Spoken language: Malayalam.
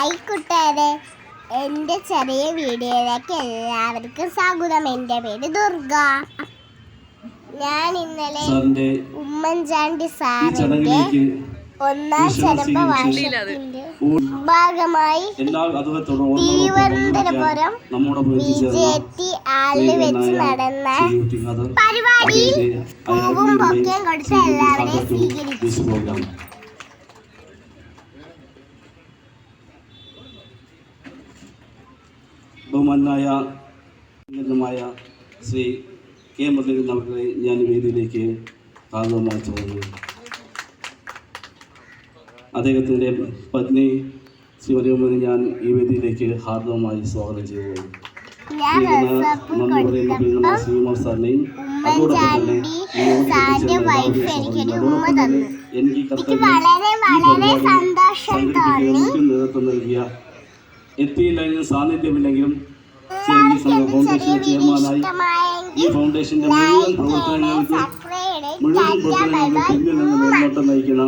ഹായ് കൂട്ടുകാരെ, എൻ്റെ ചെറിയ വീഡിയോയിലേക്ക് എല്ലാവർക്കും സ്വാഗതം. എൻ്റെ പേര് ദുർഗ. ഞാൻ ഇന്നലെ ഉമ്മൻചാണ്ടി സാറിൻ്റെ ഒന്നാം ചരമവാർഷികത്തിൻ്റെ ഭാഗമായി തിരുവനന്തപുരം BJT ഹാളിൽ വെച്ച് നടന്ന പരിപാടിയിൽ പൂവും ബൊക്കയും കൊടുത്ത് എല്ലാവരെയും സ്വീകരിച്ചു. ബഹുമാനായ ശ്രീ കെ മുരളീധരൻ അവരുടെ ഞാൻ വേദിയിലേക്ക് ആദ്യമായി ചോദിച്ചു. അദ്ദേഹത്തിൻ്റെ പത്നി ശ്രീമതി ഞാൻ ഈ വേദിയിലേക്ക് ഹാർദവമായി സ്വാഗതം ചെയ്തു. ശ്രീകുമാർ സാറിനെയും അതോടൊപ്പം തന്നെ എനിക്ക് നേതൃത്വം നൽകിയ എത്തിയില്ലെങ്കിലും സാന്നിധ്യമില്ലെങ്കിലും ഫൗണ്ടേഷൻ ചെയർമാനായി ഈ ഫൗണ്ടേഷന്റെ മുഴുവൻ പ്രവർത്തനങ്ങൾക്ക് പിന്നിൽ നിന്ന് മേൽനോട്ടം നയിക്കുന്ന